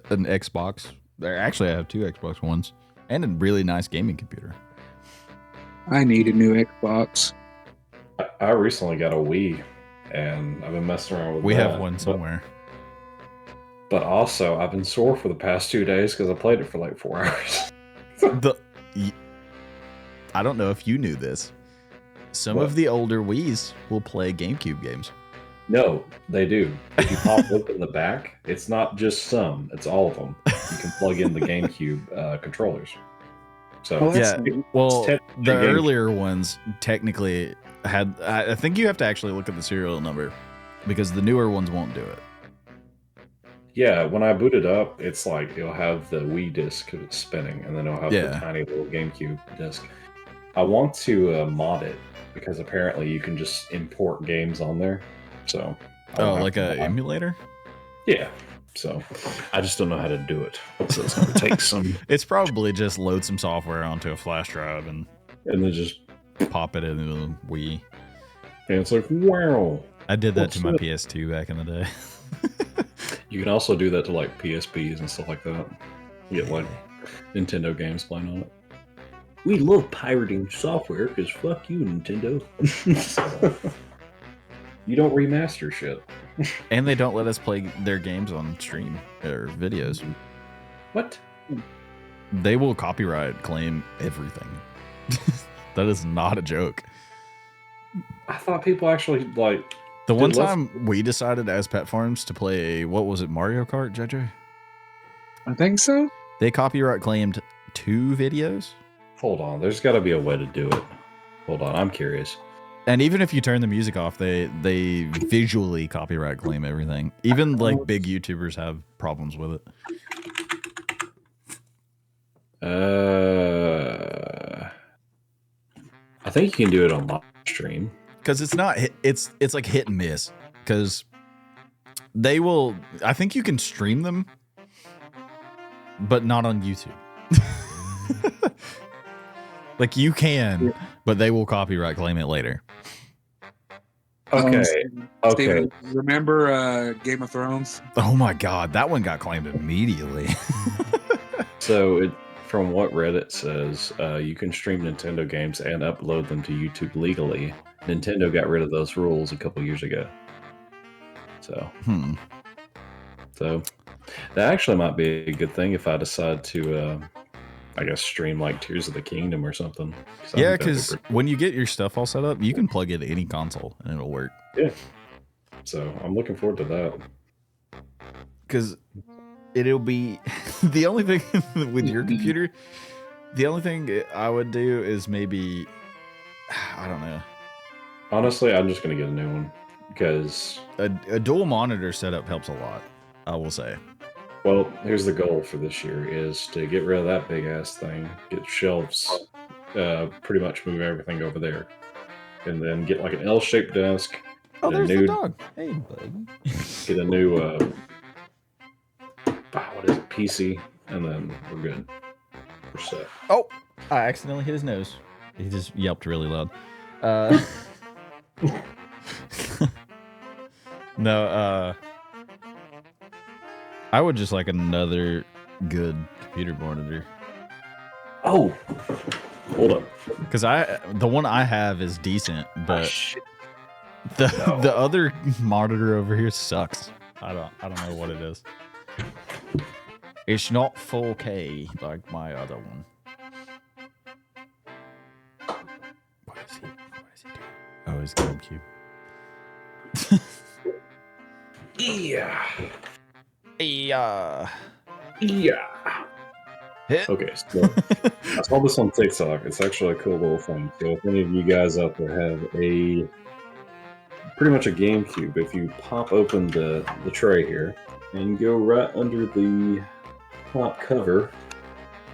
an Xbox. Actually, I have 2 Xbox Ones and a really nice gaming computer." I need a new Xbox. I recently got a Wii, and I've been messing around with We that, have one somewhere. But also, I've been sore for the past 2 days because I played it for like 4 hours. I don't know if you knew this. Some of the older Wiis will play GameCube games. No, they do. If you pop open the back, it's not just some; it's all of them. You can plug in the GameCube controllers. So yeah, well, the GameCube. earlier ones technically had. I think you have to actually look at the serial number because the newer ones won't do it. Yeah, when I boot it up, it's like it'll have the Wii disc spinning, and then it'll have the tiny little GameCube disc. I want to mod it because apparently you can just import games on there. So like an emulator? Yeah. So I just don't know how to do it. So it's gonna take some. It's probably just load some software onto a flash drive and then just pop it into the Wii. And it's like, wow. I did that to my PS2 back in the day. You can also do that to like PSPs and stuff like that. You get like Nintendo games playing on it. We love pirating software because fuck you, Nintendo. You don't remaster shit. And they don't let us play their games on stream or videos. What? They will copyright claim everything. That is not a joke. I thought people actually like... The one time we decided as PettFarms to play, what was it, Mario Kart, JJ? I think so. They copyright claimed 2 videos. Hold on, there's got to be a way to do it. Hold on, I'm curious. And even if you turn the music off, they visually copyright claim everything. Even like big YouTubers have problems with it. I think you can do it on live stream. Because it's not, it's like hit and miss. Because they will, I think you can stream them, but not on YouTube. Like you can, but they will copyright claim it later. Okay. Steven, remember Game of Thrones? Oh my God, that one got claimed immediately. So from what Reddit says, you can stream Nintendo games and upload them to YouTube legally. Nintendo got rid of those rules a couple years ago. So, That actually might be a good thing if I decide to, I guess, stream like Tears of the Kingdom or something. Yeah, because when you get your stuff all set up, you can plug it to any console and it'll work. Yeah. So I'm looking forward to that. Because it'll be the only thing with your computer. The only thing I would do is maybe, I don't know. Honestly, I'm just gonna get a new one because a dual monitor setup helps a lot. I will say. Well, here's the goal for this year: is to get rid of that big ass thing, get shelves, pretty much move everything over there, and then get like an L-shaped desk. Oh, there's the dog. Hey, buddy. Get a new what is it, PC, and then we're good. We're set. Oh, I accidentally hit his nose. He just yelped really loud. No, I would just like another good computer monitor. Oh, hold up. Because the one I have is decent, but the other monitor over here sucks. I don't know what it is. It's not 4K like my other one. What is he doing? Oh, it's GameCube. Yeah. Yeah. Okay, so I saw this on TikTok. It's actually a cool little thing. So if any of you guys out there have pretty much a GameCube, if you pop open the tray here and go right under the top cover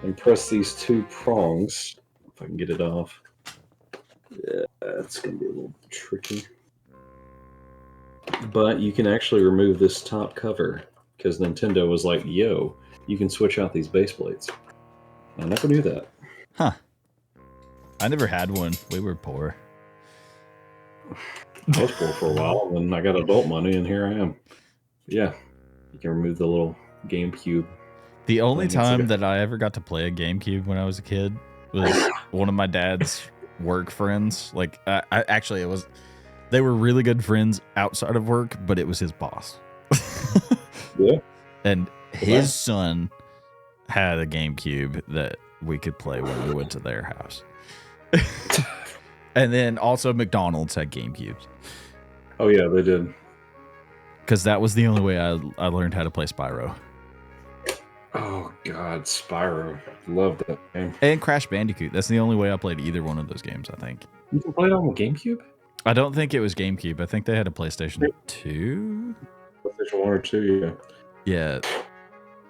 and press these two prongs, if I can get it off. Yeah, it's gonna be a little tricky. But you can actually remove this top cover because Nintendo was like, yo, you can switch out these base plates. I never knew that. Huh. I never had one. We were poor. I was poor for a while, and I got adult money, and here I am. Yeah, you can remove the little GameCube. The only time that I ever got to play a GameCube when I was a kid was one of my dad's work friends. Like, actually, it was. They were really good friends outside of work, but it was his boss. Yeah. And his son had a GameCube that we could play when we went to their house. And then also McDonald's had GameCubes. Oh, yeah, they did. Because that was the only way I learned how to play Spyro. Oh, God, Spyro. Loved that game. And Crash Bandicoot. That's the only way I played either one of those games, I think. You can play it on the GameCube? I don't think it was GameCube. I think they had a PlayStation 2. PlayStation 1 or 2, yeah.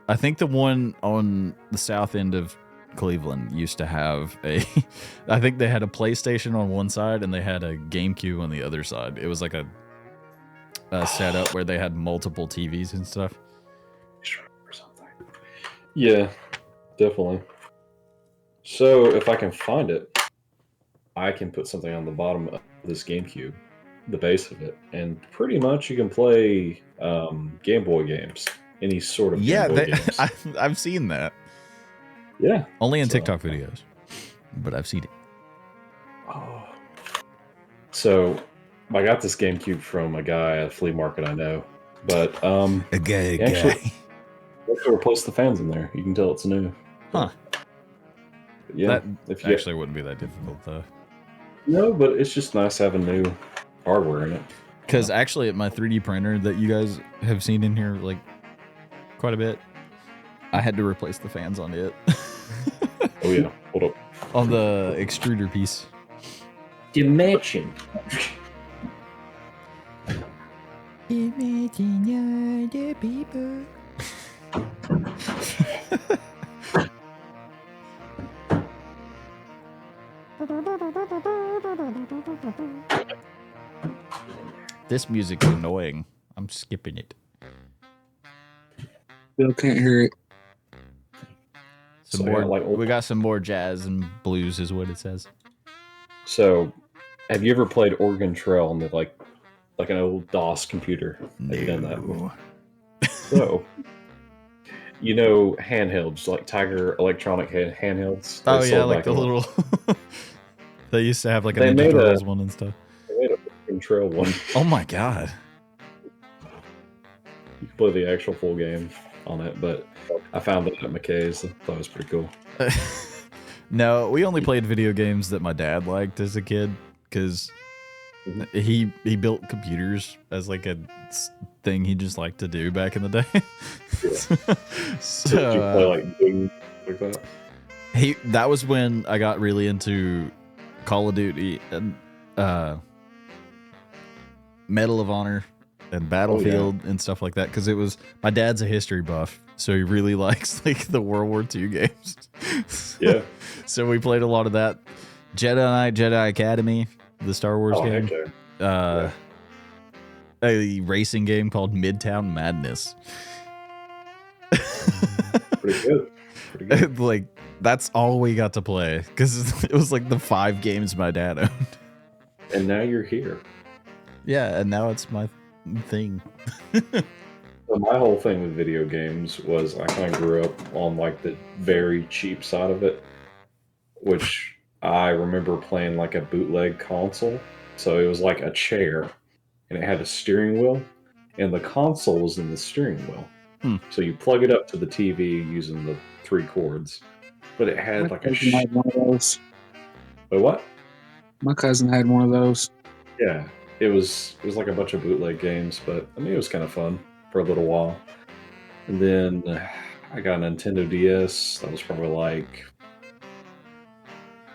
I think the one on the south end of Cleveland used to have I think they had a PlayStation on one side and they had a GameCube on the other side. It was like a setup where they had multiple TVs and stuff. Or something. Yeah, definitely. So if I can find it, I can put something on the bottom of this GameCube, the base of it, and pretty much you can play Game Boy games, any sort of Game Boy games. I've seen that. Yeah, only in TikTok videos, but I've seen it. Oh. So I got this GameCube from a guy at a flea market I know, but a guy. Actually replace the fans in there. You can tell it's new. Huh? Yeah, that actually wouldn't be that difficult though. No, but it's just nice having new hardware in it. Because actually, at my 3D printer that you guys have seen in here, like quite a bit, I had to replace the fans on it. Oh yeah, hold up. On the extruder piece. Imagine. Imagine the people. This music's annoying. I'm skipping it. Still can't hear it. We got some more jazz and blues, is what it says. So, have you ever played Oregon Trail on the like an old DOS computer? No. Have you done that before? So, you know, handhelds like Tiger Electronic handhelds. Oh yeah, like the little. They used to have like a Ninja Turtles one and stuff. They made a Oregon Trail one. Oh my god! You can play the actual full game. on it, but I found it at McKay's. I thought it was pretty cool. No, we only played video games that my dad liked as a kid because he built computers as like a thing he just liked to do back in the day. So did you play like Doom like that? That was when I got really into Call of Duty and Medal of Honor and Battlefield and stuff like that, because it was my dad's a history buff, so he really likes like the World War II games. Yeah. So we played a lot of that. Jedi Academy, the Star Wars game. A racing game called Midtown Madness. Pretty good. Pretty good. Like that's all we got to play because it was like the 5 games my dad owned. And now you're here. Yeah, and now it's my thing. So my whole thing with video games was I kind of grew up on like the very cheap side of it, which I remember playing like a bootleg console. So it was like a chair and it had a steering wheel and the console was in the steering wheel. So you plug it up to the TV using the 3 cords, but it had like a had one of those. Wait, what? My cousin had one of those. Yeah, it was like a bunch of bootleg games, but I mean it was kind of fun for a little while. And then I got a Nintendo DS. That was probably like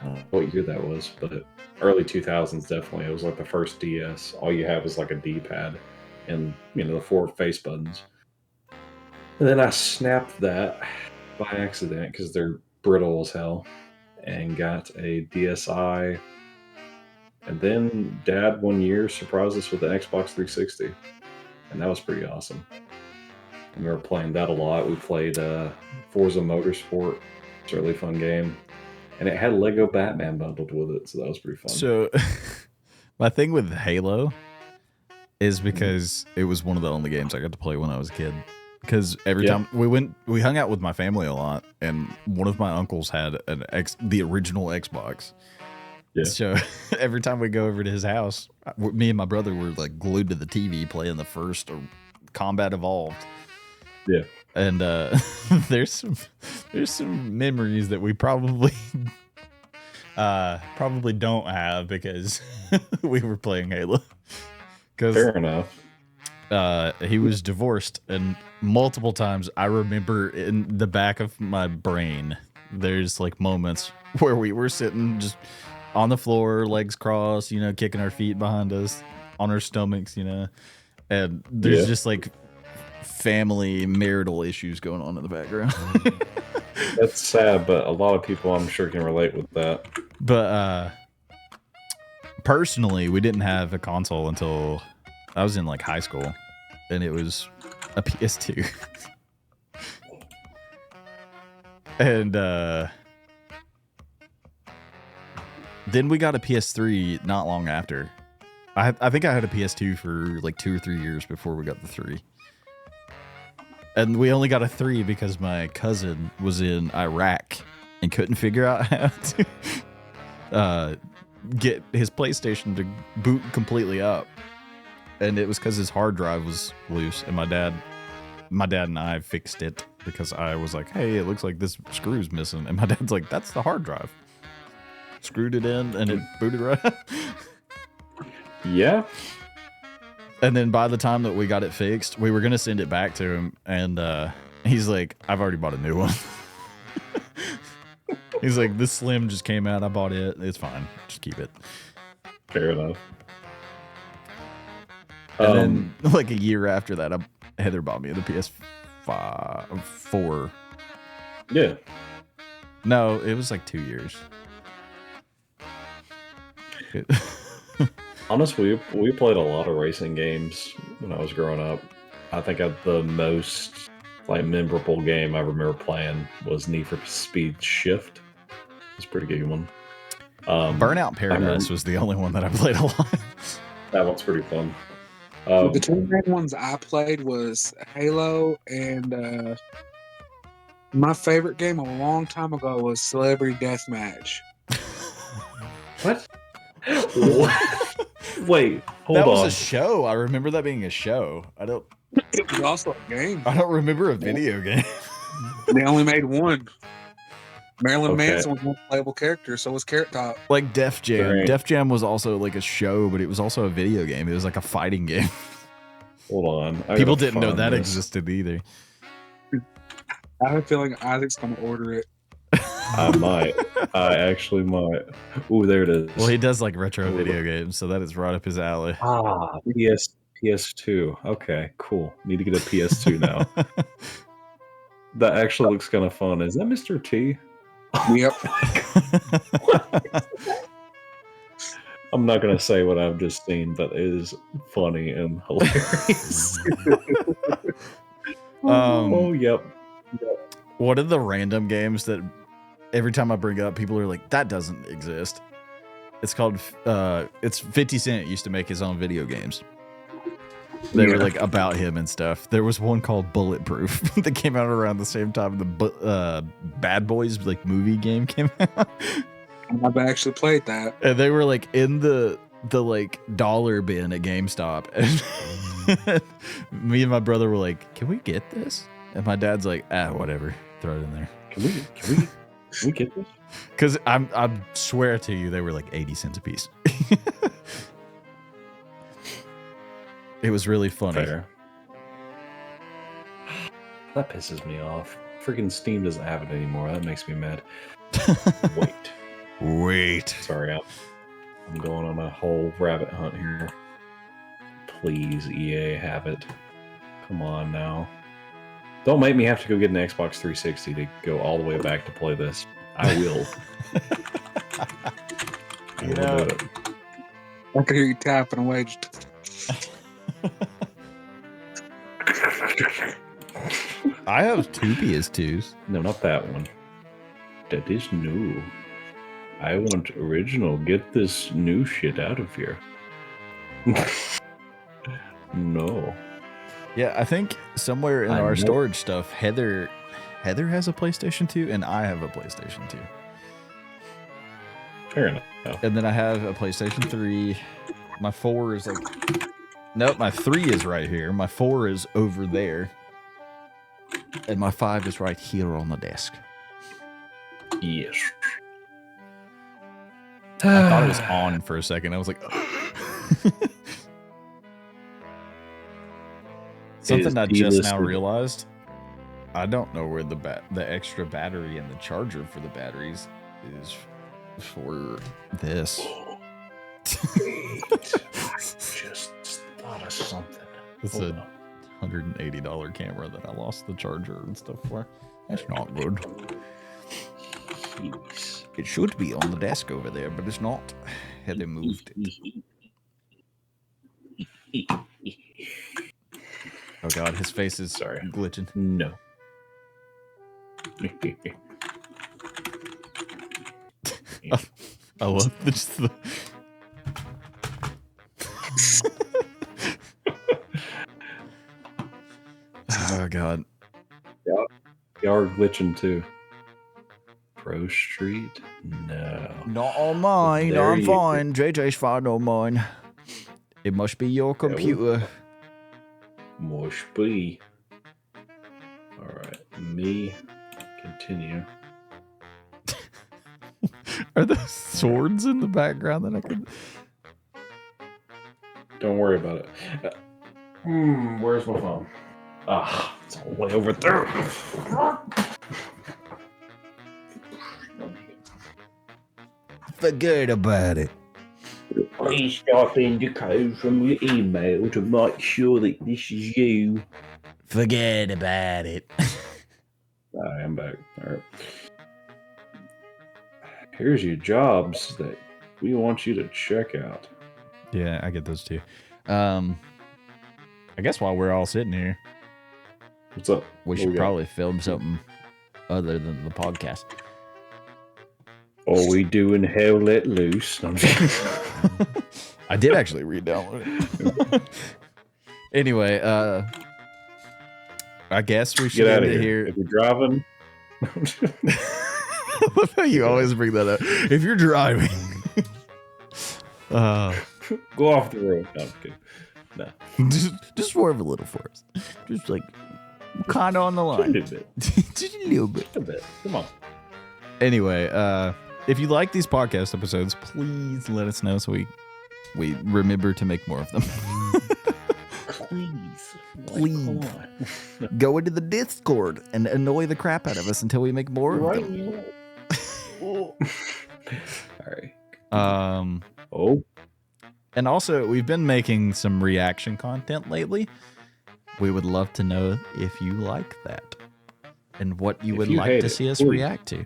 I don't know what year that was, but early 2000s definitely. It was like the first DS. All you have is like a D-pad and the 4 face buttons. And then I snapped that by accident because they're brittle as hell, and got a DSi. And then Dad one year surprised us with an Xbox 360, and that was pretty awesome. And we were playing that a lot. We played Forza Motorsport. It's a really fun game, and it had Lego Batman bundled with it, so that was pretty fun. So my thing with Halo is because it was one of the only games I got to play when I was a kid. Because every time we hung out with my family a lot, and one of my uncles had the original Xbox. Yeah. So every time we go over to his house, me and my brother were like glued to the TV playing the first Combat Evolved. Yeah. And there's some memories that we probably don't have because we were playing Halo. Fair enough. He was divorced, and multiple times I remember in the back of my brain there's like moments where we were sitting just on the floor, legs crossed, kicking our feet behind us on our stomachs, and there's just like family marital issues going on in the background. That's sad, but a lot of people I'm sure can relate with that. But personally, we didn't have a console until I was in like high school, and it was a PS2. And then we got a PS3 not long after. I think I had a PS2 for like 2 or 3 years before we got the 3. And we only got a 3 because my cousin was in Iraq and couldn't figure out how to get his PlayStation to boot completely up. And it was because his hard drive was loose, and my dad and I fixed it because I was like, hey, it looks like this screw's missing. And my dad's like, that's the hard drive. Screwed it in, and it booted right up. Yeah. And then by the time that we got it fixed, we were going to send it back to him, and he's like, I've already bought a new one. He's like, this Slim just came out. I bought it. It's fine. Just keep it. Fair enough. And then, like a year after that, Heather bought me the PS4. Yeah. No, it was like 2 years. Honestly, we played a lot of racing games when I was growing up. I think the most memorable game I remember playing was Need for Speed Shift. It's a pretty good one. Burnout Paradise was the only one that I played a lot. That one's pretty fun. The 2 main ones I played was Halo, and my favorite game a long time ago was Celebrity Deathmatch. What? What? Wait, hold on. That was a show. I remember that being a show. It was also a game. I don't remember a video game. They only made one. Marilyn Okay. Manson was one playable character, so was Carrot Top. Like Def Jam. Right. Def Jam was also like a show, but it was also a video game. It was like a fighting game. Hold on. People didn't know that existed either. I have a feeling Isaac's gonna order it. I might. I actually might. Ooh, there it is. Well, he does like retro video games, so that is right up his alley. Ah, PS2. Okay, cool. Need to get a PS2 now. That actually looks kind of fun. Is that Mr. T? Yep. I'm not gonna say what I've just seen, but it is funny and hilarious. Oh, yep. One of the random games that every time I bring up, people are like, that doesn't exist. It's called, it's 50 Cent used to make his own video games. They were like about him and stuff. There was one called Bulletproof that came out around the same time the Bad Boys like movie game came out. I've actually played that. And they were like in the like dollar bin at GameStop. And me and my brother were like, can we get this? And my dad's like, whatever. Throw it in there. Can we get this? Because I swear to you, they were like 80 cents a piece. It was really funny. Fair. That pisses me off. Freaking Steam doesn't have it anymore. That makes me mad. Wait. Sorry, I'm going on a whole rabbit hunt here. Please, EA, have it. Come on now. Don't make me have to go get an Xbox 360 to go all the way back to play this. I will. I will do it. I can hear you tapping away. I have two PS2s. No, not that one. That is new. I want original. Get this new shit out of here. No. Yeah, I think somewhere in our storage stuff, Heather has a PlayStation 2 and I have a PlayStation 2. Fair enough. And then I have a PlayStation 3. My 4 is like... Nope, my 3 is right here. My 4 is over there. And my 5 is right here on the desk. Yes. I thought it was on for a second. I was like... Something I just now realized. I don't know where the extra battery and the charger for the batteries is for this. Just thought of something. It's a $180 camera that I lost the charger and stuff for. That's not good. Jeez. It should be on the desk over there, but it's not. Heather moved it. Oh god, his face is glitching. No. I love just the... Oh god. Y'all are glitching too. Pro Street? No. Not on mine. There I'm you fine. JJ's fine on mine. It must be your computer. Must be. Alright. Me. Continue. Are there swords in the background that I could... Don't worry about it. Where's my phone? It's all the way over there. Forget about it. Please type in the code from your email to make sure that this is you. Forget about it. I am back. All right. Here's your jobs that we want you to check out. Yeah, I get those too. I guess while we're all sitting here, What's up? we should probably film something other than the podcast. Are we doing Hell Let Loose? I did actually re-download it. Anyway, I guess we should Get out of end it here. here. If you're driving... I love how you always bring that up. If you're driving. Go off the road. No, I'm kidding. No. Just swerve a little for us. Just like kind of on the A line. little bit. Just a little bit. A bit. Come on. Anyway, if you like these podcast episodes, please let us know so we remember to make more of them. Please. Please. Come on. Go into the Discord and annoy the crap out of us until we make more of them. All right. Oh. And also, we've been making some reaction content lately. We would love to know if you like that and what you would like to see us react to.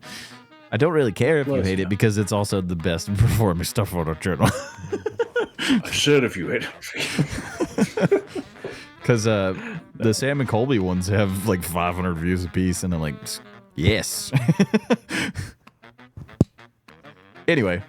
I don't really care if you hate it because it's also the best performing stuff on our channel. I should if you hate it. Because the Sam and Colby ones have like 500 views apiece, and I'm like, yes. Anyway.